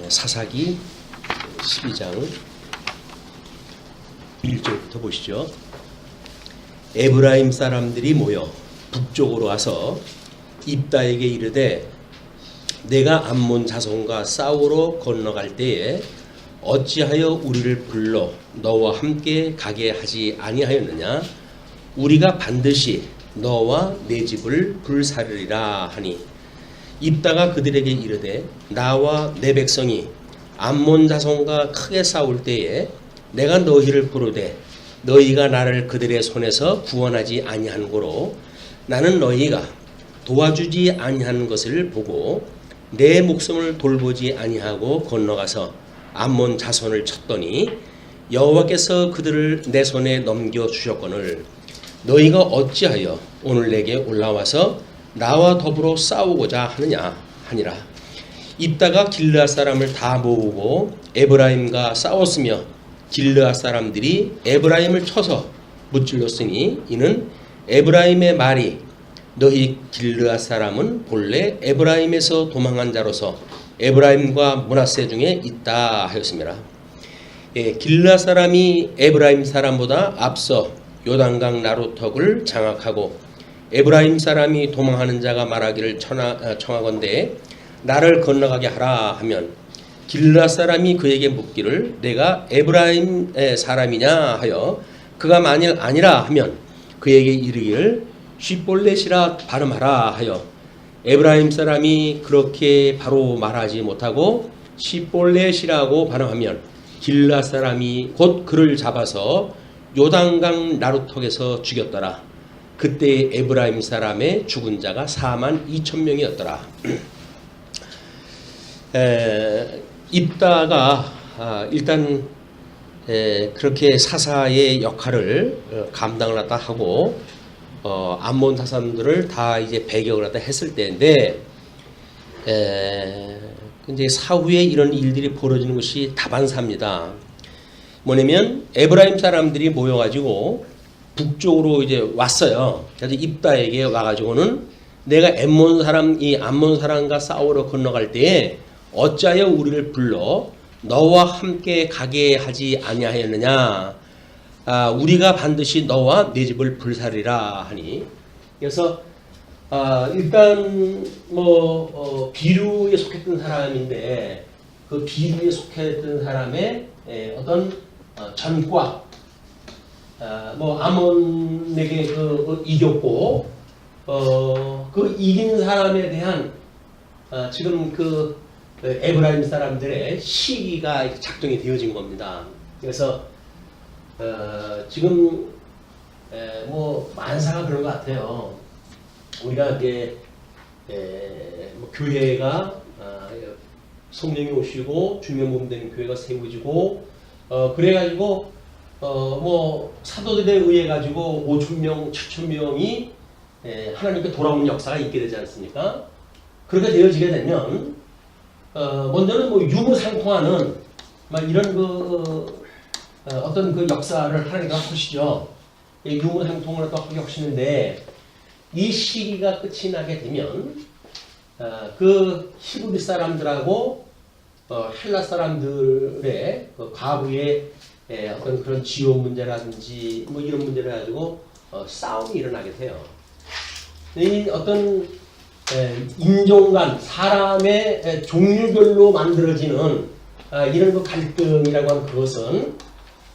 사사기 12장 1절부터 보시죠. 에브라임 사람들이 모여 북쪽으로 와서 입다에게 이르되 내가 암몬 자손과 싸우러 건너갈 때에 어찌하여 우리를 불러 너와 함께 가게 하지 아니하였느냐? 우리가 반드시 너와 내 집을 불사르리라 하니 입다가 그들에게 이르되 나와 내 백성이 암몬 자손과 크게 싸울 때에 내가 너희를 부르되 너희가 나를 그들의 손에서 구원하지 아니한 고로 나는 너희가 도와주지 아니한 것을 보고 내 목숨을 돌보지 아니하고 건너가서 암몬 자손을 쳤더니 여호와께서 그들을 내 손에 넘겨 주셨거늘 너희가 어찌하여 오늘 내게 올라와서 나와 더불어 싸우고자 하느냐 하니라. 입다가 길르앗 사람을 다 모으고 에브라임과 싸웠으며 길르앗 사람들이 에브라임을 쳐서 무찔렀으니 이는 에브라임의 말이 너희 길르앗 사람은 본래 에브라임에서 도망한 자로서 에브라임과 므낫세 중에 있다 하였습니다. 길르앗 사람이 에브라임 사람보다 앞서 요단강 나루턱을 장악하고 에브라임 사람이 도망하는 자가 말하기를 청하건대 나를 건너가게 하라 하면 길르앗 사람이 그에게 묻기를 내가 에브라임의 사람이냐 하여 그가 만일 아니라 하면 그에게 이르기를 쉿볼렛이라 발음하라 하여 에브라임 사람이 그렇게 바로 말하지 못하고 쉿볼렛이라고 발음하면 길르앗 사람이 곧 그를 잡아서 요단강 나루턱에서 죽였더라. 그때 에브라임 사람의 죽은 자가 42,000명이었더라. 입다가 일단 그렇게 사사의 역할을 감당을 하다 하고 암몬 사람들을 다 이제 배격을 하다 했을 때인데 이제 사후에 이런 일들이 벌어지는 것이 다반사입니다. 뭐냐면 에브라임 사람들이 모여가지고 북쪽으로 이제 왔어요. 그래서 입다에게 와가지고는 내가 암몬 사람과 싸우러 건너갈 때에 어찌하여 우리를 불러 너와 함께 가게 하지 아니하였느냐? 우리가 반드시 너와 네 집을 불사리라 하니. 그래서 일단 비류에 속했던 사람인데 그 비류에 속했던 사람의 어떤 전과 아몬에게 이겼고 그 이긴 사람에 대한 지금 그 에브라임 사람들의 시기가 작동이 되어진 겁니다. 그래서 지금 만사가 그런 것 같아요. 우리가 이제 교회가 성령이 오시고 주님의 몸 되는 교회가 세워지고 그래가지고 사도들에 의해 가지고 5,000명, 7,000명이 하나님께 돌아오는 역사가 있게 되지 않습니까? 그렇게 되어지게 되면 먼저는 유무상통하는 이런 어떤 그 역사를 하나님께서 하시죠. 유무상통을 또 하게 하시는데 이 시기가 끝이 나게 되면 그 히브리 사람들하고 헬라 사람들의 과거의 어떤 그런 지원 문제라든지 이런 문제를 가지고 싸움이 일어나게 돼요. 이 어떤 인종 간 사람의 종류별로 만들어지는 이런 그 갈등이라고 하는 그것은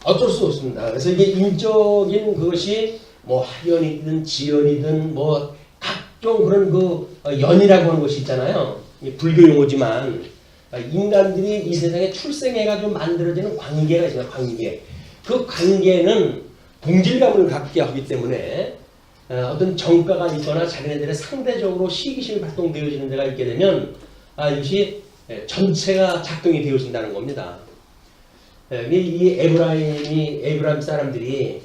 어쩔 수 없습니다. 그래서 이게 인적인 그것이 하연이든 지연이든 각종 그런 그 연이라고 하는 것이 있잖아요. 불교 용어지만 인간들이 이 세상에 출생해가지고 만들어지는 관계가 있어요. 관계. 그 관계는 동질감을 갖게 하기 때문에 어떤 정가가 있거나 자기네들의 상대적으로 시기심이 발동되어지는 데가 있게 되면 이것이 전체가 작동이 되어진다는 겁니다. 이 에브라임 사람들이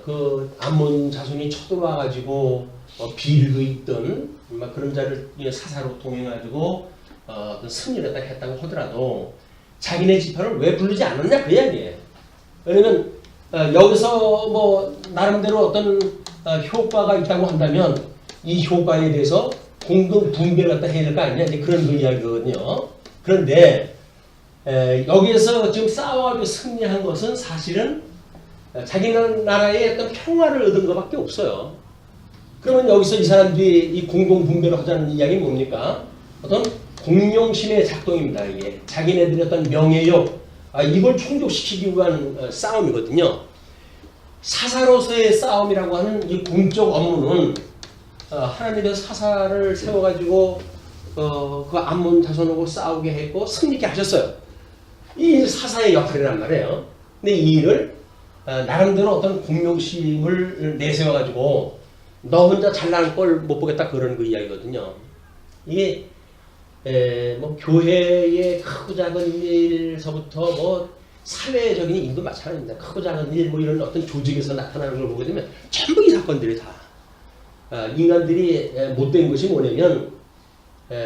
그 암몬 자손이 쳐들어와가지고 비류도 있던 그런 자를 사사로 통해가지고 승리를 했다고 하더라도 자기네 지파를 왜 부르지 않았냐 그 이야기예요. 왜냐면 여기서 나름대로 어떤 효과가 있다고 한다면 이 효과에 대해서 공동 분배를 갖다 해야 될 거 아니냐 이제 그런 그 이야기거든요. 그런데 여기에서 지금 싸워가지고 승리한 것은 사실은 자기 나라의 어떤 평화를 얻은 것밖에 없어요. 그러면 여기서 이 사람들이 이 공동 분배를 하자는 이야기는 뭡니까? 어떤 공룡심의 작동입니다. 이게 자기네들의 어떤 명예욕 이걸 충족시키기 위한 싸움이거든요. 사사로서의 싸움이라고 하는 이 공적 업무는 하나님께서 사사를 세워가지고 그 암몬 자손하고 싸우게 했고 승리케 하셨어요. 이 사사의 역할이란 말이에요. 근데 이 일을 나름대로 어떤 공룡심을 내세워가지고 너 혼자 잘나는 꼴 못 보겠다 그런 그 이야기거든요. 이게 뭐 교회의 크고 작은 일서부터 뭐 사회적인 일도 마찬가지입니다. 크고 작은 일 뭐 이런 어떤 조직에서 나타나는 걸 보게 되면 전부 이 사건들이 다 인간들이 못된 것이 뭐냐면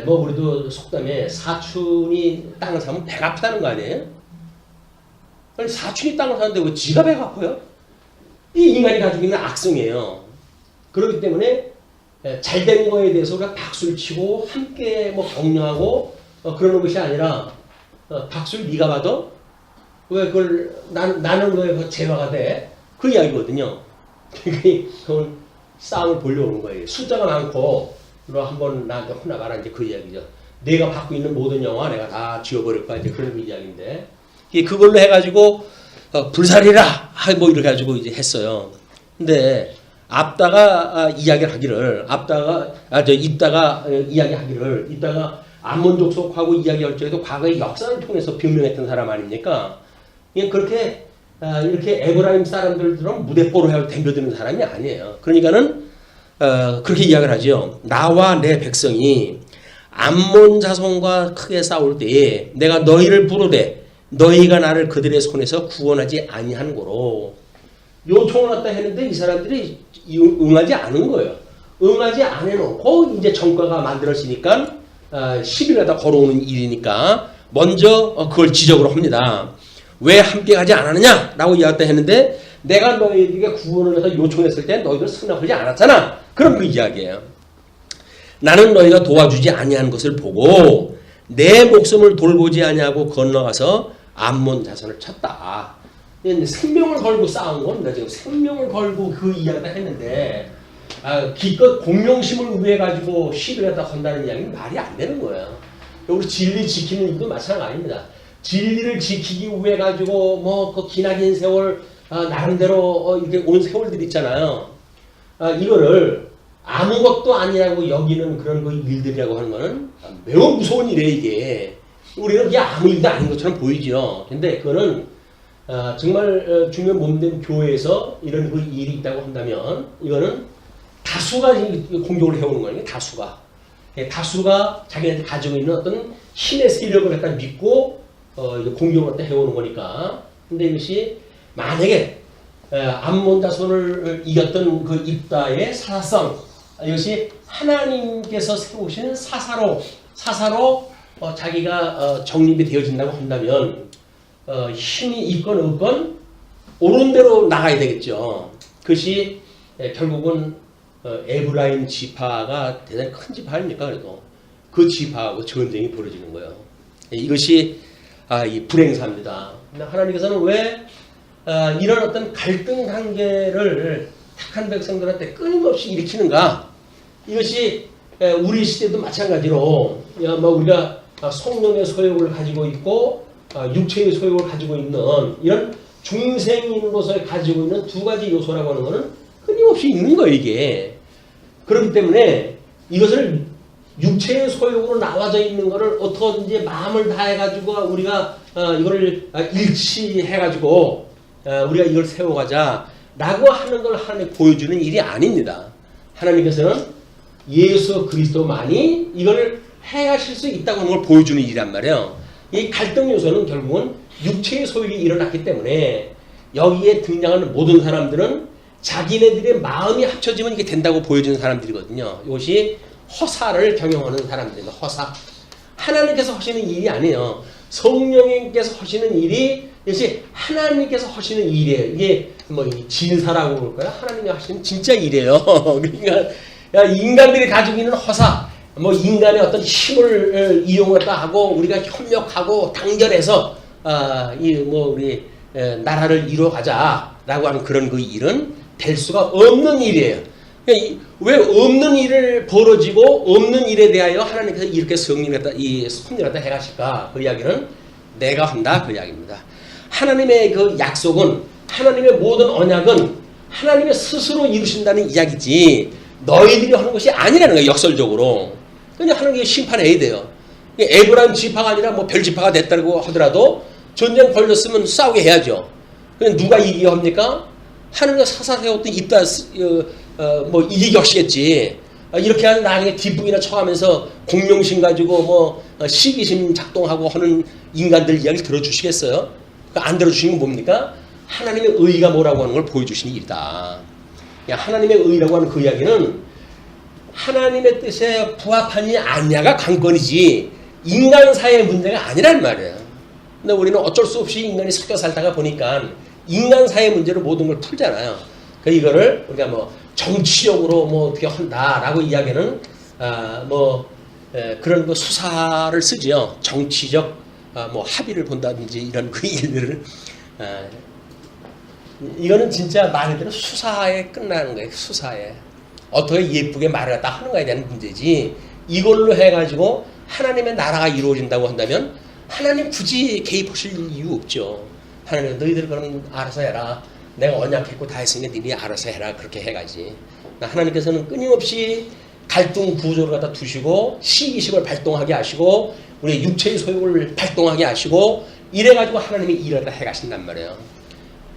뭐 우리도 속담에 사촌이 땅을 사면 배가 아프다는 거 아니에요? 아니 사촌이 땅을 사는데 왜 지가 배가 아파요? 이 인간이 가지고 있는 악성이에요. 그렇기 때문에 잘된 거에 대해서 우리가 박수를 치고 함께 뭐 격려하고 그러는 것이 아니라 박수를 네가 받아? 왜 그걸 나는 왜 그 제화가 돼? 그 이야기거든요. 그건 싸움을 보려고 오는 거예요. 숫자가 많고 너 한번 나한테 혼나봐라 이제 그 이야기죠. 내가 갖고 있는 모든 영화 내가 다 지워버릴 거야 이제 그런 이야기인데 그걸로 해가지고 불살이라 뭐 이렇게 가지고 이제 했어요. 근데 앞다가 이야기를 하기를 이따가 이야기하기를 이따가 암몬 족속하고 이야기할 적에도 과거의 역사를 통해서 변명했던 사람 아닙니까? 그렇게 이렇게 에브라임 사람들처럼 무대뽀로 덤벼드는 사람이 아니에요. 그러니까는 그렇게 이야기를 하죠. 나와 내 백성이 암몬 자손과 크게 싸울 때에 내가 너희를 부르되 너희가 나를 그들의 손에서 구원하지 아니한 거로 요청을 갖다 했는데 이 사람들이 응하지 않은 거예요. 응하지 안 해놓고 이제 정과가 만들어지니까 10일마다 걸어오는 일이니까 먼저 그걸 지적을 합니다. 왜 함께 가지 않았느냐? 라고 이야기했다 했는데 내가 너희에게 구원을 해서 요청했을 때 너희들 승낙하지 않았잖아. 그런 그 이야기예요. 나는 너희가 도와주지 아니한 것을 보고 내 목숨을 돌보지 아니하고 건너가서 암몬 자손을 쳤다. 생명을 걸고 싸운 겁니다. 지금 생명을 걸고 그 이야기를 했는데 기껏 공룡심을 위해 가지고 시비를 갖다 건다는 이야기는 말이 안 되는 거예요. 우리 진리 지키는 일도 마찬가지입니다. 진리를 지키기 위해 가지고 뭐 그 기나긴 세월 나름대로 이렇게 온 세월들 있잖아요. 이거를 아무것도 아니라고 여기는 그런 그 일들이라고 하는 거는 매우 무서운 일이에요. 이게 우리는 그게 아무 일도 아닌 것처럼 보이죠. 근데 그거는 정말 중요한 몸된 교회에서 이런 그 일이 있다고 한다면 이거는 다수가 공격을 해오는 거예요. 다수가 자기한테 가지고 있는 어떤 힘의 세력을 갖다 믿고 공격을 갖다 해오는 거니까. 근데 이것이 만약에 암몬 자손을 이겼던 그 입다의 사사성 이것이 하나님께서 세우시는 사사로 자기가 정립이 되어진다고 한다면 힘이 있건 없건 옳은 대로 나가야 되겠죠. 그것이 결국은 에브라임 지파가 대단히 큰 지파 아닙니까? 그래도 그 지파하고 전쟁이 벌어지는 거예요. 이것이 이 불행사입니다. 하나님께서는 왜 이런 어떤 갈등 관계를 택한 백성들한테 끊임없이 일으키는가? 이것이 우리 시대도 마찬가지로 뭐 우리가 성령의 소욕을 가지고 있고 육체의 소욕을 가지고 있는 이런 중생인으로서 가지고 있는 두 가지 요소라고 하는 것은 끊임없이 있는 거예요. 이게 그렇기 때문에 이것을 육체의 소욕으로 나와져 있는 것을 어떻게든지 마음을 다해가지고 우리가 이거를 일치해가지고 우리가 이걸 세워가자라고 하는 걸 하나님 보여주는 일이 아닙니다. 하나님께서는 예수 그리스도만이 이걸 해하실 수 있다고 하는 걸 보여주는 일이란 말이에요. 이 갈등 요소는 결국은 육체의 소욕이 일어났기 때문에 여기에 등장하는 모든 사람들은 자기네들의 마음이 합쳐지면 이게 된다고 보여주는 사람들이거든요. 이것이 허사를 경영하는 사람들입니다. 허사. 하나님께서 하시는 일이 아니에요. 성령님께서 하시는 일이 이것이 하나님께서 하시는 일이에요. 이게 뭐 진사라고 그럴까요? 하나님이 하시는 진짜 일이에요. 그러니까 인간들이 가지고 있는 허사, 뭐 인간의 어떤 힘을 이용했다 하고 우리가 협력하고 단결해서 이 뭐 우리 나라를 이루어가자라고 하는 그런 그 일은 될 수가 없는 일이에요. 그러니까 왜 없는 일을 벌어지고 없는 일에 대하여 하나님께서 이렇게 섭리했다, 이 섭리했다 해가실까? 그 이야기는 내가 한다 그 이야기입니다. 하나님의 그 약속은 하나님의 모든 언약은 하나님의 스스로 이루신다는 이야기지 너희들이 하는 것이 아니라는 거예요. 역설적으로. 그냥 하나님이 심판해야 돼요. 에브라임 지파가 아니라 뭐 별 지파가 됐다고 하더라도 전쟁 벌렸으면 싸우게 해야죠. 그냥 누가 이기게 합니까? 하나님과 사사 세웠던 입다 뭐 이기격시겠지. 이렇게 하면 나중에 뒷북이나 쳐가면서 공명심 가지고 뭐 시기심 작동하고 하는 인간들 이야기를 들어주시겠어요? 안 들어주시는 건 뭡니까? 하나님의 의가 뭐라고 하는 걸 보여주시는 일이다. 하나님의 의라고 하는 그 이야기는 하나님의 뜻에 부합하니 아니냐가 관건이지 인간사의 문제가 아니란 말이에요. 근데 우리는 어쩔 수 없이 인간이 섞여 살다가 보니까 인간사의 문제로 모든 걸 풀잖아요. 그 이거를 우리가 뭐 정치적으로 뭐 어떻게 한다라고 이야기는 그런 뭐 수사를 쓰지요. 정치적 뭐 합의를 본다든지 이런 그 일들을 이거는 진짜 말 그대로 수사에 끝나는 거예요. 수사에 어떻게 예쁘게 말을 갖다 하는 거에 대한 문제지 이걸로 해가지고 하나님의 나라가 이루어진다고 한다면 하나님 굳이 개입하실 이유 없죠. 하나님 너희들 그럼 알아서 해라. 내가 언약했고 다 했으니까 너희 알아서 해라. 그렇게 해가지. 하나님께서는 끊임없이 갈등 구조를 갖다 두시고 시기심을 발동하게 하시고 우리 육체의 소욕을 발동하게 하시고 이래가지고 하나님이 일을 해가신단 말이에요.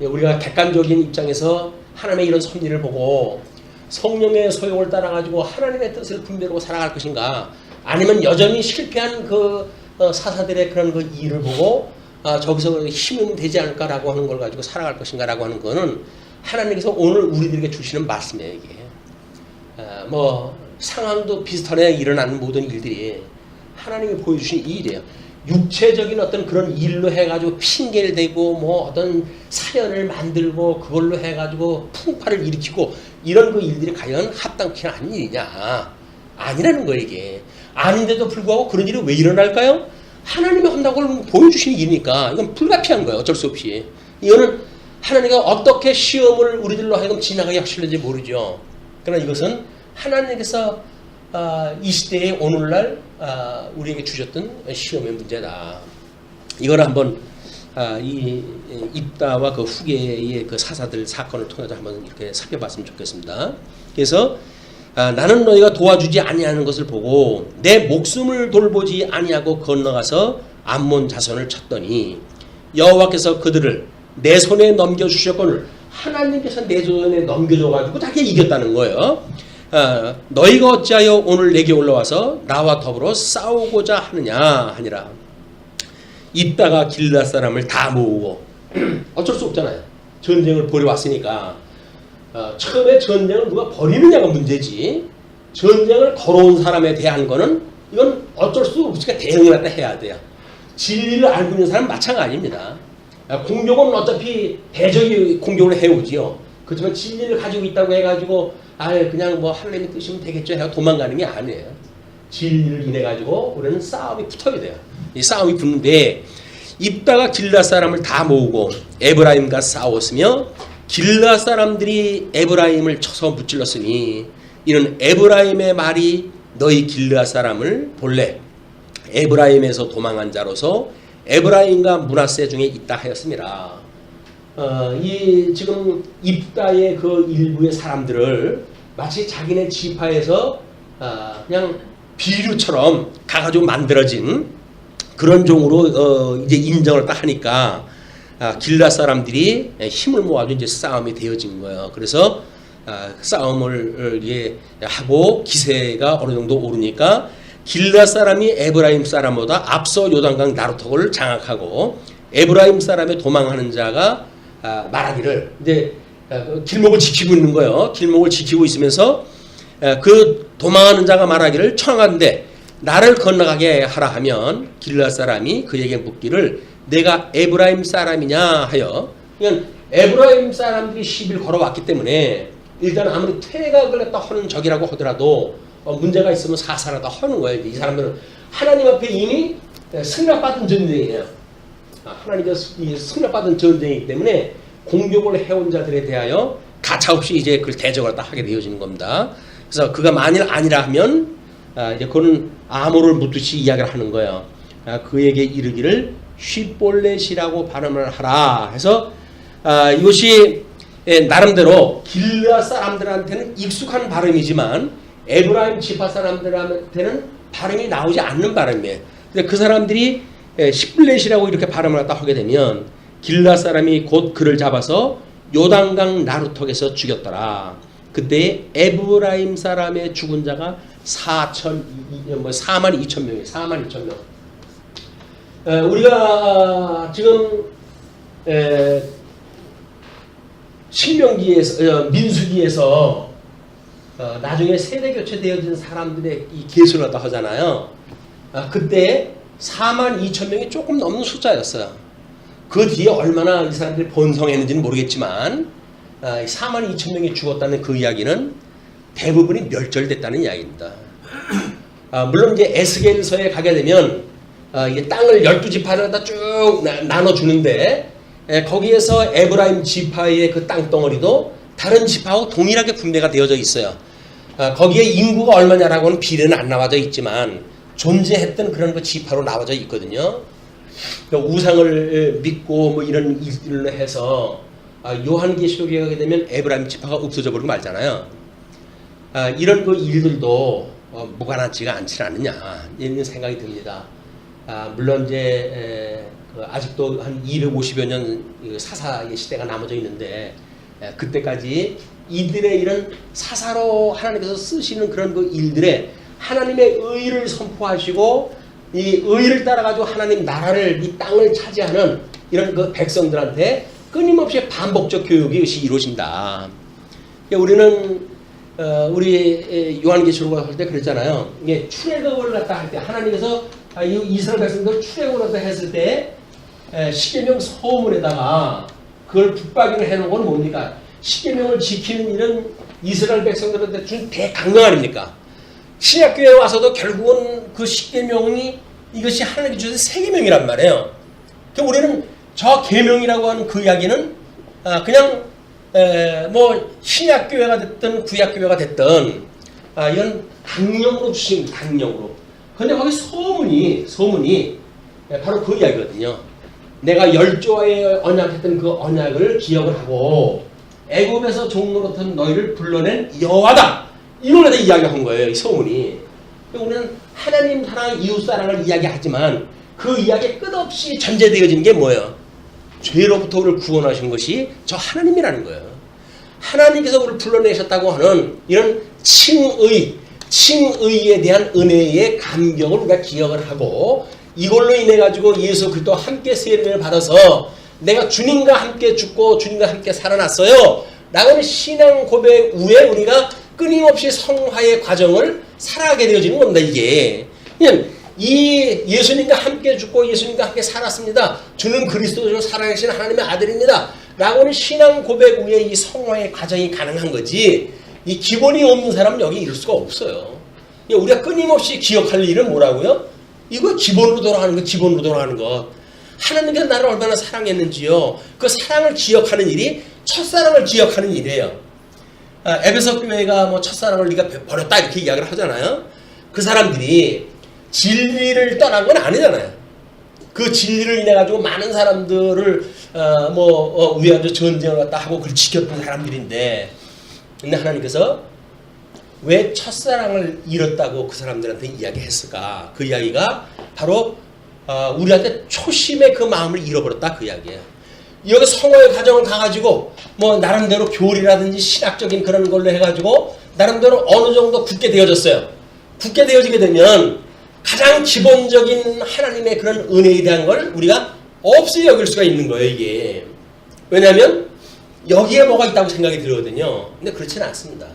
우리가 객관적인 입장에서 하나님의 이런 섭리를 보고 성령의 소욕을 따라가지고 하나님의 뜻을 분별하고 살아갈 것인가 아니면 여전히 실패한 그 사사들의 그런 그 일을 보고 저기서 힘은 되지 않을까라고 하는 걸 가지고 살아갈 것인가라고 하는 거는 하나님께서 오늘 우리들에게 주시는 말씀이에요. 이게 뭐 상황도 비슷하게 일어나는 모든 일들이 하나님이 보여주신 일이에요. 육체적인 어떤 그런 일로 해가지고 핑계를 대고 뭐 어떤 사연을 만들고 그걸로 해가지고 풍파를 일으키고 이런 그 일들이 과연 합당치 않은 일이냐 아니라는 거예요. 이게 아닌데도 불구하고 그런 일이 왜 일어날까요? 하나님이 한다고 보여주시는 일이니까 이건 불가피한 거예요. 어쩔 수 없이. 이거는 하나님이 어떻게 시험을 우리들로 하여금 지나가게 하실는지 모르죠. 그러나 이것은 하나님께서 이 시대의 오늘날 우리에게 주셨던 시험의 문제다. 이걸 한번 이 입다와 그 후계의 그 사사들 사건을 통해서 한번 이렇게 살펴봤으면 좋겠습니다. 그래서 나는 너희가 도와주지 아니하는 것을 보고 내 목숨을 돌보지 아니하고 건너가서 암몬 자손을 쳤더니 여호와께서 그들을 내 손에 넘겨주셨거늘 하나님께서 내 손에 넘겨줘가지고 다 이겼다는 거예요. 너희가 어찌하여 오늘 내게 올라와서 나와 더불어 싸우고자 하느냐 하니라. 입다가 길르앗 사람을 다 모으고 어쩔 수 없잖아요. 전쟁을 벌여왔으니까 처음에 전쟁을 누가 벌이느냐가 문제지 전쟁을 걸어온 사람에 대한 거는 이건 어쩔 수 없으니까 대응을 갖다 해야 돼요. 진리를 알고 있는 사람은 마찬가지입니다. 공격은 어차피 대적이 공격을 해오지요. 그렇지만 진리를 가지고 있다고 해가지고 그냥 뭐 하나님이 뜻이면 되겠죠 해서 도망가는 게 아니에요. 진리를 인해 가지고 우리는 싸움이 붙어야 돼요. 이 싸움이 붙는데 입다가 길르앗 사람을 다 모으고 에브라임과 싸웠으며 길르앗 사람들이 에브라임을 쳐서 무찔렀으니 이는 에브라임의 말이 너희 길르앗 사람을 본래 에브라임에서 도망한 자로서 에브라임과 므낫세 중에 있다 하였습니다. 이 지금 입다의 그 일부의 사람들을 마치 자기네 지파에서 그냥 비류처럼 가가지고 만들어진 그런 종으로 이제 인정을 딱 하니까 길르앗 사람들이 힘을 모아서 이제 싸움이 되어진 거예요. 그래서 싸움을 이제 하고 기세가 어느 정도 오르니까 길르앗 사람이 에브라임 사람보다 앞서 요단강 나루터를 장악하고 에브라임 사람의 도망하는 자가 말하기를 이제 길목을 지키고 있는 거예요. 길목을 지키고 있으면서 그 도망하는 자가 말하기를 청하건대 나를 건너가게 하라 하면 길르앗 사람이 그에게 묻기를 내가 에브라임 사람이냐 하여 그냥 에브라임 사람들이 시비를 걸어왔기 때문에 일단 아무리 퇴각을 했다 하는 적이라고 하더라도 문제가 있으면 사살하다 하는 거예요. 이 사람들은 하나님 앞에 이미 승낙받은 전쟁이에요. 하나님께서 승낙받은 전쟁이기 때문에 공격을 해온 자들에 대하여 가차없이 이제 그걸 대적을 다 하게 되어지는 겁니다. 그래서 그가 만일 아니라 하면 이제 그는 암호를 묻듯이 이야기를 하는 거예요. 그에게 이르기를 쉿볼렛이라고 발음을 하라 해서 이것이 나름대로 길르앗 사람들한테는 익숙한 발음이지만 에브라임 지파 사람들한테는 발음이 나오지 않는 발음이에요. 근데 그 사람들이 쉿볼렛이라고 이렇게 발음을 갖다 하게 되면 길르앗 사람이 곧 그를 잡아서 요단강 나루턱에서 죽였더라. 그때 에브라임 사람의 죽은 자가 4만 2천 명이에요. 4만 2천 명. 우리가 지금 신명기에서 민수기에서 나중에 세대 교체되어진 사람들의 이 계수를 갖다 하잖아요. 그때 4만 2천 명이 조금 넘는 숫자였어요. 그 뒤에 얼마나 이 사람들이 번성했는지는 모르겠지만 4만 2천 명이 죽었다는 그 이야기는 대부분이 멸절됐다는 이야기입니다. 물론 이제 에스겔서에 가게 되면 이게 땅을 12지파를 다 쭉 나눠주는데 거기에서 에브라임 지파의 그 땅덩어리도 다른 지파하고 동일하게 분배가 되어져 있어요. 거기에 인구가 얼마냐라고는 비례는 안 나와져 있지만 존재했던 그런 그 지파로 나와져 있거든요. 우상을 믿고 뭐 이런 일들로 해서 요한계시록에 가게 되면 에브라임 지파가 없어져 버리고 말잖아요. 이런 그 일들도 무관하지가 않지 않느냐 이런 생각이 듭니다. 물론 이제 아직도 한 250여 년 사사의 시대가 남아져 있는데 그때까지 이들의 이런 사사로 하나님께서 쓰시는 그런 그 일들에 하나님의 의를 선포하시고 이 의를 따라가지고 하나님 나라를 이 땅을 차지하는 이런 그 백성들한테 끊임없이 반복적 교육이 이루어진다. 우리는 우리 요한계시록을 할 때 그랬잖아요. 이게 출애굽을 갖다 할 때 하나님께서 이스라엘 백성들 출애굽을 갖다 했을 때 십계명 서문에다가 그걸 붙박이를 해놓은 건 뭡니까? 십계명을 지키는 이런 이스라엘 백성들한테 준 대강령 아닙니까? 신약교회에 와서도 결국은 그 십계명이 이것이 하나님께 주신 세계명이란 말이에요. 우리는 저 계명이라고 하는 그 이야기는 그냥 뭐 신약교회가 됐든 구약교회가 됐든 이건 강령으로 주신 강령으로. 근데 거기 소문이 바로 그 이야기거든요. 내가 열조와의 언약했던 그 언약을 기억을 하고 애굽에서 종노릇한 너희를 불러낸 여호와다. 이걸 갖다 이야기한 거예요. 이 소문이. 우리는 하나님 사랑, 이웃 사랑을 이야기하지만 그 이야기에 끝없이 전제되어지는 게 뭐예요? 죄로부터 우리를 구원하신 것이 저 하나님이라는 거예요. 하나님께서 우리를 불러내셨다고 하는 이런 칭의에 대한 은혜의 감격을 우리가 기억을 하고 이걸로 인해 가지고 예수 그리스도와 함께 세례를 받아서 내가 주님과 함께 죽고 주님과 함께 살아났어요. 라는 신앙 고백 후에 우리가 끊임없이 성화의 과정을 살아가게 되어지는 겁니다. 이게 그냥 이 예수님과 함께 죽고 예수님과 함께 살았습니다. 주는 그리스도로 살아계신 하나님의 아들입니다. 라고는 신앙 고백 후에 이 성화의 과정이 가능한 거지 이 기본이 없는 사람은 여기 이룰 수가 없어요. 우리가 끊임없이 기억할 일은 뭐라고요? 이거 기본으로 돌아가는 것, 기본으로 돌아가는 것. 하나님께서 나를 얼마나 사랑했는지요. 그 사랑을 기억하는 일이 첫사랑을 기억하는 일이에요. 에베소 교회가 뭐 첫사랑을 네가 버렸다 이렇게 이야기를 하잖아요. 그 사람들이 진리를 떠난 건 아니잖아요. 그 진리를 인해 가지고 많은 사람들을 위하여 전쟁을 갖다 하고 그걸 지켰던 사람들인데, 근데 하나님께서 왜 첫사랑을 잃었다고 그 사람들한테 이야기했을까? 그 이야기가 바로 우리한테 초심의 그 마음을 잃어버렸다 그 이야기예요. 여기 성화의 과정을 가가지고 뭐 나름대로 교리라든지 신학적인 그런 걸로 해가지고 나름대로 어느 정도 굳게 되어졌어요. 굳게 되어지게 되면 가장 기본적인 하나님의 그런 은혜에 대한 걸 우리가 없이 여길 수가 있는 거예요, 이게. 왜냐하면 여기에 뭐가 있다고 생각이 들거든요. 근데 그렇지는 않습니다.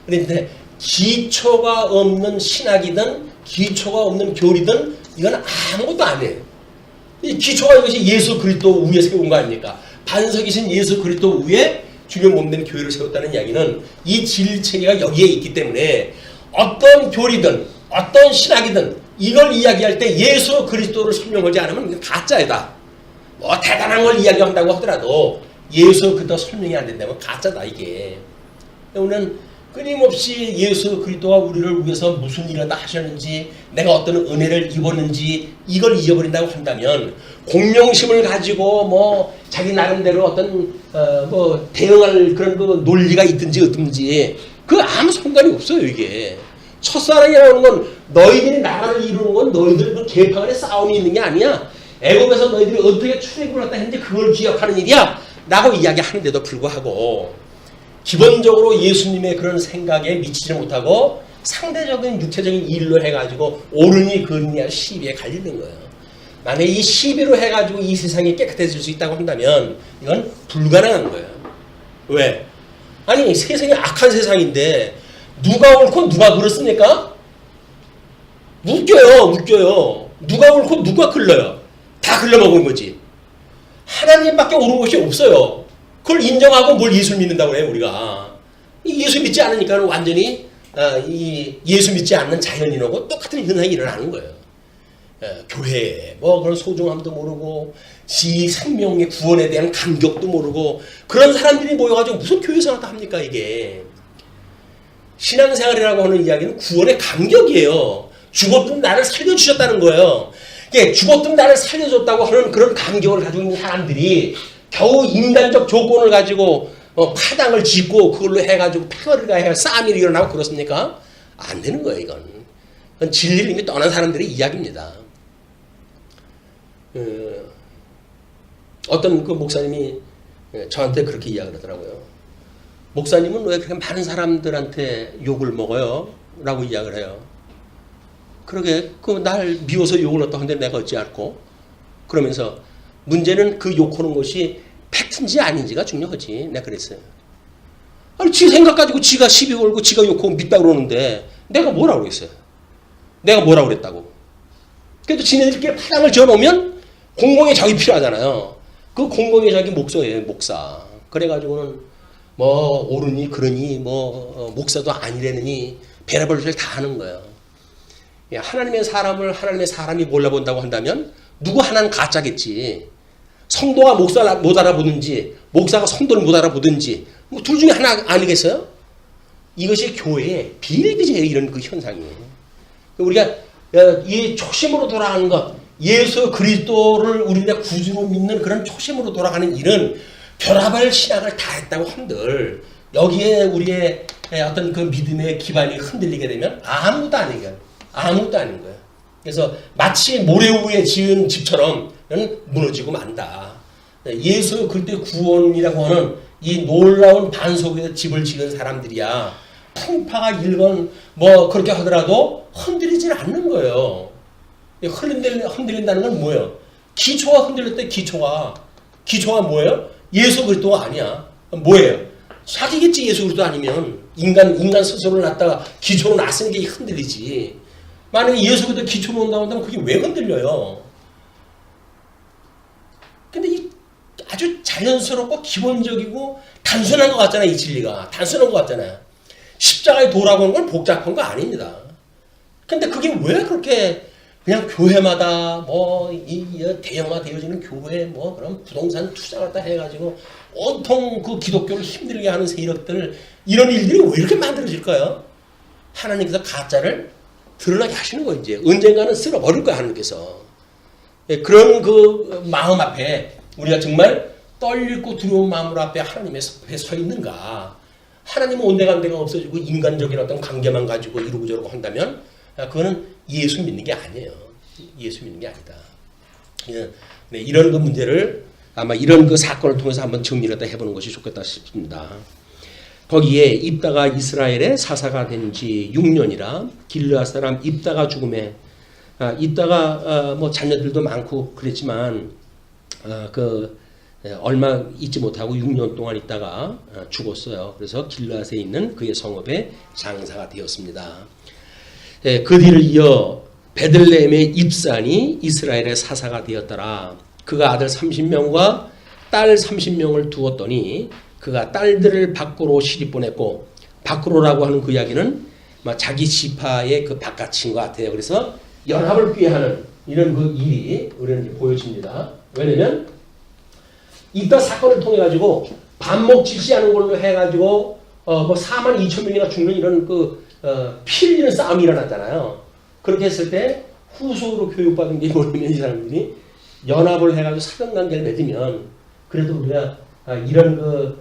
그런데 기초가 없는 신학이든 기초가 없는 교리든 이건 아무것도 아니에요. 이 기초가 이것이 예수 그리스도 위에서 온 거 아닙니까? 반석이신 예수 그리스도 위에 주님 몸된 교회를 세웠다는 이야기는 이 진리체계가 여기에 있기 때문에 어떤 교리든 어떤 신학이든 이걸 이야기할 때 예수 그리스도를 설명하지 않으면 가짜이다. 뭐 대단한 걸 이야기한다고 하더라도 예수 그리스도 설명이 안 된다면 가짜다 이게. 우리는 끊임없이 예수 그리스도가 우리를 위해서 무슨 일을 다 하셨는지 내가 어떤 은혜를 입었는지 이걸 잊어버린다고 한다면 공명심을 가지고 뭐 자기 나름대로 어떤 뭐 대응할 그런 그 논리가 있든지 어떤지 그 아무 상관이 없어요 이게. 첫사랑이라는 건 너희들이 나라를 이루는 건 너희들 그 계파 간에 싸움이 있는 게 아니야. 애굽에서 너희들이 어떻게 출애굽을 했다 했는데 그걸 기억하는 일이야 라고 이야기하는데도 불구하고 기본적으로 예수님의 그런 생각에 미치지 못하고 상대적인 육체적인 일로 해가지고 옳으니 그르니 시비에 갈리는 거예요. 만약에 이 시비로 해가지고 이 세상이 깨끗해질 수 있다고 한다면 이건 불가능한 거예요. 왜? 아니 세상이 악한 세상인데 누가 옳고 누가 그렇습니까? 웃겨요. 누가 옳고 누가 글러요? 다 글러먹은 거지. 하나님밖에 옳은 것이 없어요. 그걸 인정하고 뭘 예수 믿는다고 해요 우리가. 예수 믿지 않으니까 완전히 이 예수 믿지 않는 자연인하고 똑같은 현상이 일어나는 거예요. 교회에 뭐 그런 소중함도 모르고 지 생명의 구원에 대한 감격도 모르고 그런 사람들이 모여가지고 무슨 교회 생활도 합니까 이게. 신앙생활이라고 하는 이야기는 구원의 감격이에요. 죽었던 나를 살려주셨다는 거예요. 죽었던 나를 살려줬다고 하는 그런 감격을 가지고 있는 사람들이 겨우 인간적 조건을 가지고 파당을 짓고 그걸로 해가지고 패거리가 해가 싸움이 일어나고 그렇습니까? 안 되는 거예요 이건. 그건 진리를 이미 떠난 사람들의 이야기입니다. 어떤 그 목사님이 저한테 그렇게 이야기를 하더라고요. 목사님은 왜 그렇게 많은 사람들한테 욕을 먹어요? 라고 이야기를 해요. 그러게 그 날 미워서 욕을 했다고 하는데 내가 어찌 알고? 그러면서 문제는 그 욕하는 것이 팩트인지 아닌지가 중요하지. 내가 그랬어요. 아니 지 생각 가지고 지가 시비 걸고 지가 욕하고 믿다 그러는데 내가 뭐라고 그랬어요? 내가 뭐라고 그랬다고? 그래도 지네들끼리 파장을 지어놓으면 공공의 적이 필요하잖아요. 그 공공의 적이 목사예요. 목사. 그래가지고는 뭐 옳으니 그러니 뭐 목사도 아니래느니 별의별 소리를 다 하는 거예요. 하나님의 사람을 하나님의 사람이 몰라본다고 한다면 누구 하나는 가짜겠지. 성도가 목사를 못 알아보든지 목사가 성도를 못 알아보든지 뭐 둘 중에 하나 아니겠어요? 이것이 교회의 비일비재예요. 이런 그 현상이. 우리가 이 초심으로 돌아가는 것 예수 그리스도를 우리가 구주로 믿는 그런 초심으로 돌아가는 일은 별의별 신앙을 다 했다고 한들 여기에 우리의 어떤 그 믿음의 기반이 흔들리게 되면 아무것도 아닌 거예요. 아무것도 아닌 거예요. 그래서 마치 모래 위에 지은 집처럼 무너지고 만다. 예수 그리스도의 구원이라고 하는 이 놀라운 반석 위에 집을 지은 사람들이야 풍파가 일건 뭐 그렇게 하더라도 흔들리질 않는 거예요. 흔들린다는 건 뭐예요? 기초가 흔들렸대. 기초가 뭐예요? 예수 그리스도가 아니야. 뭐예요? 사기겠지. 예수 그리스도 아니면 인간 스스로를 갖다가 기초로 놨으니까 흔들리지. 만약에 예수 그리스도 기초로 온다고 한다면 그게 왜 흔들려요? 근데 이 아주 자연스럽고 기본적이고 단순한 것 같잖아요. 이 진리가 단순한 것 같잖아요. 십자가의 도라고 하는 건 복잡한 거 아닙니다. 근데 그게 왜 그렇게 그냥 교회마다 뭐 이 대형화되어지는 교회 뭐 그런 부동산 투자를 다 해가지고 온통 그 기독교를 힘들게 하는 세력들 이런 일들이 왜 이렇게 만들어질까요? 하나님께서 가짜를 드러나게 하시는 거예요. 이제 언젠가는 쓸어버릴 거예요. 하나님께서. 그런 그 마음 앞에 우리가 정말 떨리고 두려운 마음으로 앞에 하나님의 앞에 서 있는가. 하나님은 온데간데가 없어지고 인간적인 어떤 관계만 가지고 이러고 저러고 한다면 그거는 예수 믿는 게 아니에요. 예수 믿는 게 아니다. 네, 이런 그 문제를 아마 이런 그 사건을 통해서 한번 정리를 해보는 것이 좋겠다 싶습니다. 거기에 입다가 이스라엘의 사사가 된 지 6년이라 길르앗 사람 입다가 죽음에 입다가 뭐 자녀들도 많고 그랬지만 얼마 있지 못하고 6년 동안 있다가 죽었어요. 그래서 길르앗에 있는 그의 성읍에 장사가 되었습니다. 그 뒤를 이어 베들레헴의 입산이 이스라엘의 사사가 되었더라. 그가 아들 30명과 딸 30명을 두었더니 그가 딸들을 밖으로 시집 보냈고 밖으로라고 하는 그 이야기는 자기 지파의 그 바깥인 것 같아요. 그래서 연합을 꾀하는 이런 그 일이 우리는 보여집니다. 왜냐면 이따 사건을 통해 가지고 반목 질시하는 걸로 해가지고 뭐 4만 2천 명이나 죽는 이런 피 흘리는 싸움이 일어났잖아요. 그렇게 했을 때 후속으로 교육받은 게 뭐냐면 이 사람들이 연합을 해가지고 사정관계를 맺으면 그래도 우리가 이런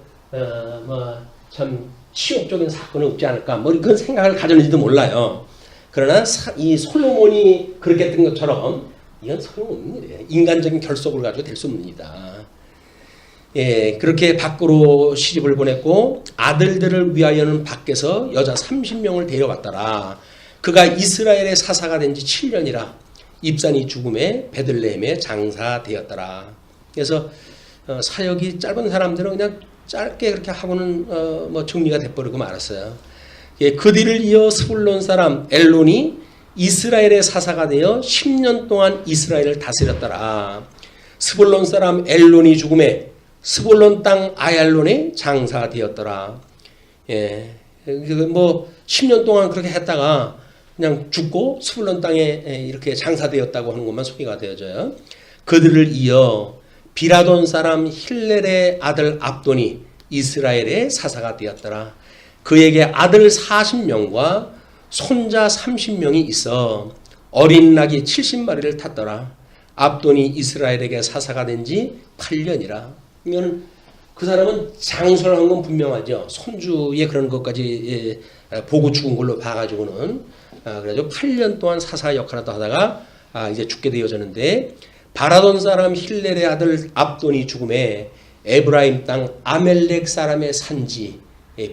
참 치욕적인 사건은 없지 않을까 뭐 그런 생각을 가졌는지도 몰라요. 그러나 이 솔로몬이 그렇게 했던 것처럼 이건 소용없는 일이에요. 인간적인 결속을 가지고 될 수 없는 일이다. 예, 그렇게 밖으로 시집을 보냈고 아들들을 위하여는 밖에서 여자 30명을 데려갔더라. 그가 이스라엘의 사사가 된 지 7년이라 입산이 죽음에 베들레헴에 장사되었더라. 그래서 사역이 짧은 사람들은 그냥 짧게 그렇게 하고는 뭐 정리가 돼버리고 말았어요. 예, 그 뒤를 이어 스불론 사람 엘론이 이스라엘의 사사가 되어 10년 동안 이스라엘을 다스렸더라. 스불론 사람 엘론이 죽음에 스불론 땅 아얄론에 장사되었더라. 예, 뭐 10년 동안 그렇게 했다가 그냥 죽고 스불론 땅에 이렇게 장사되었다고 하는 것만 소개가 되어져요. 그들을 이어 비라돈 사람 힐렐의 아들 압돈이 이스라엘의 사사가 되었더라. 그에게 아들 40명과 손자 30명이 있어 어린 낙이 70마리를 탔더라. 압돈이 이스라엘에게 사사가 된 지 8년이라. 이거는 그 사람은 장수를 한 건 분명하죠. 손주의 그런 것까지 보고 죽은 걸로 봐가지고는 그래가지고 8년 동안 사사 역할을 하다가 이제 죽게 되어졌는데 바라돈 사람 힐렐의 아들 압돈이 죽음에 에브라임 땅 아멜렉 사람의 산지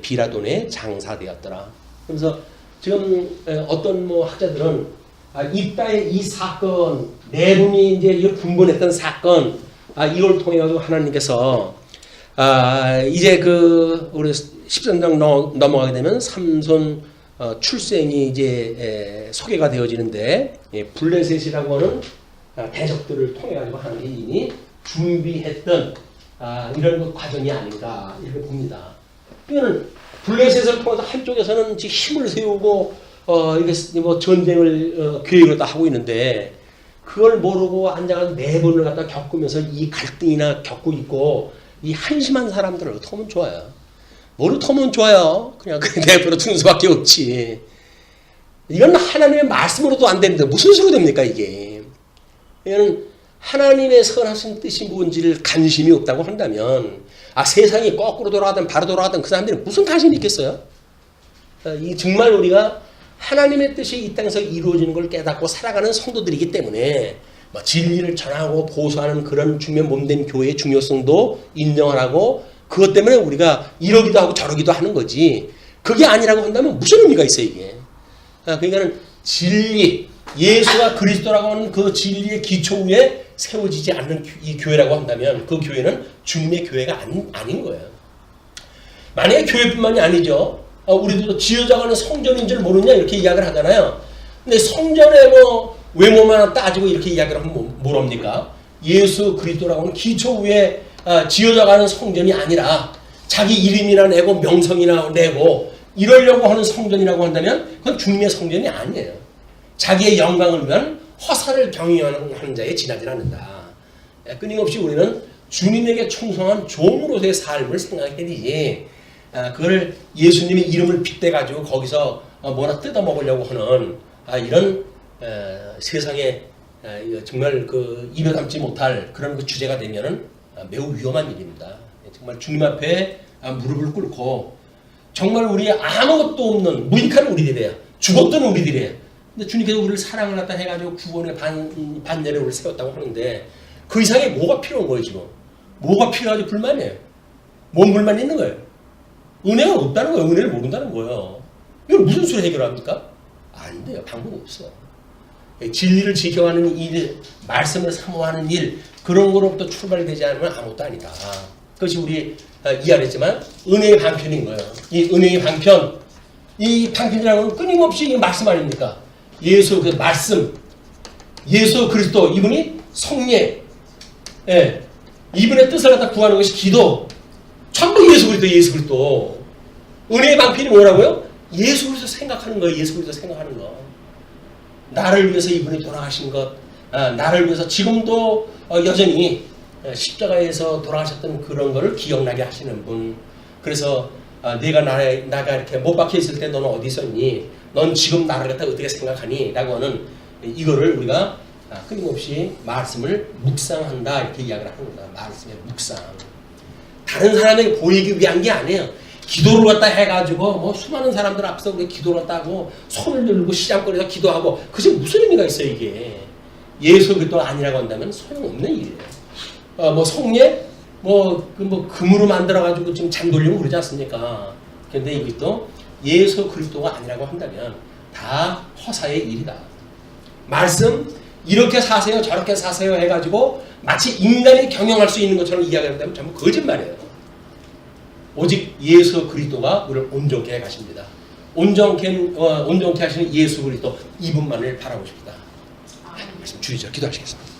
비라돈에 장사되었더라. 그래서 지금 어떤 뭐 학자들은 이따의 이 사건 네 분이 이제 분분했던 사건 이걸 통해 가지고 하나님께서 이제 우리 13장 넘어가게 되면 삼손 출생이 이제 소개가 되어지는데 블레셋이라고 하는 대적들을 통해 가지고 하나님이 준비했던 이런 그 과정이 아닌가 이렇게 봅니다. 이거는 블레셋을 통해서 한쪽에서는 힘을 세우고 이게 뭐 전쟁을 계획을 다 하고 있는데 그걸 모르고 앉아서 네 번을 갖다 겪으면서 이 갈등이나 겪고 있고 이 한심한 사람들을 어떻게 하면 좋아요? 뭘 어떻게 하면 좋아요? 그냥 내버려 두는 수밖에 없지. 이건 하나님의 말씀으로도 안 되는데 무슨 소리 됩니까 이게? 이거는 하나님의 선하신 뜻이 뭔지를 관심이 없다고 한다면 세상이 거꾸로 돌아가든 바로 돌아가든 그 사람들이 무슨 관심이 있겠어요? 정말 우리가 하나님의 뜻이 이 땅에서 이루어지는 걸 깨닫고 살아가는 성도들이기 때문에 진리를 전하고 보수하는 그런 중요한 몸된 교회의 중요성도 인정을 하고 그것 때문에 우리가 이러기도 하고 저러기도 하는 거지. 그게 아니라고 한다면 무슨 의미가 있어요 이게. 그러니까는 진리, 예수가 그리스도라고 하는 그 진리의 기초 위에 세워지지 않는 이 교회라고 한다면 그 교회는 주님의 교회가 아닌 거예요. 만약에 교회뿐만이 아니죠. 우리도 지어져가는 성전인 줄 모르냐 이렇게 이야기를 하잖아요. 근데 성전에 뭐 외모만 따지고 이렇게 이야기를 하면 뭐랍니까? 예수 그리스도라고 하는 기초 위에 지어져가는 성전이 아니라 자기 이름이나 내고 명성이나 내고 이러려고 하는 성전이라고 한다면 그건 주님의 성전이 아니에요. 자기의 영광을 위한 허사를 경영하는 자에 지나지 않는다. 끊임없이 우리는 주님에게 충성한 종으로서의 삶을 생각해야 되지. 그걸 예수님의 이름을 빗대가지고 거기서 뭐나 뜯어먹으려고 하는 이런 세상에 정말 입에 담지 못할 그런 그 주제가 되면은 매우 위험한 일입니다. 정말 주님 앞에 무릎을 꿇고 정말 우리 아무것도 없는 무익한 우리들이에요. 죽었던 우리들이에요. 근데 주님께서 우리를 사랑을 갖다 해가지고 구원의 반열에 우리를 세웠다고 하는데 그 이상에 뭐가 필요한 거예요 지금? 뭐가 필요하지 불만이에요. 뭔 불만이 있는 거예요? 은혜가 없다는 거예요. 은혜를 모른다는 거예요. 이걸 무슨 수로 해결합니까? 안 돼요. 방법이 없어. 진리를 지켜가는 일, 말씀을 사모하는 일 그런 거로부터 출발이 되지 않으면 아무것도 아니다. 그것이 우리 이해했지만 은혜의 방편인 거예요. 이 은혜의 방편, 이 방편이라는 건 끊임없이 이 말씀 아닙니까? 예수 그 말씀, 예수 그리스도 이분이 성령, 이분의 뜻을 갖다 구하는 것이 기도. 전부 예수 그리스도. 은혜의 방편이 뭐라고요? 예수 그리스도 생각하는 거예요. 예수 그리스도 생각하는 거. 나를 위해서 이분이 돌아가신 것, 나를 위해서 지금도 여전히 십자가에서 돌아가셨던 그런 거를 기억나게 하시는 분. 그래서 내가 나가 이렇게 못 박혀 있을 때 너는 어디 있었니? 넌 지금 나를 갖다 어떻게 생각하니? 라고 하는 이거를 우리가 끊임없이 말씀을 묵상한다 이렇게 이야기를 합니다. 말씀의 묵상. 다른 사람에게 보이기 위한 게 아니에요. 기도를 갖다 해가지고 뭐 수많은 사람들 앞서 우리 기도를 갖다 하고 손을 들고 시장거리에서 기도하고 그게 무슨 의미가 있어요 이게. 예수 그리스도 아니라고 한다면 소용없는 일이에요. 뭐 성례 금으로 만들어가지고 지금 잔 돌리고 그러지 않습니까? 그런데 이것도 예수 그리스도가 아니라고 한다면 다 허사의 일이다. 말씀 이렇게 사세요 저렇게 사세요 해가지고 마치 인간이 경영할 수 있는 것처럼 이야기한다면 전부 거짓말이에요. 오직 예수 그리스도가 우리를 온전케 해 가십니다. 온전케 하시는 예수 그리스도 이분만을 바라고 싶다. 말씀 주의죠. 기도하시겠습니다.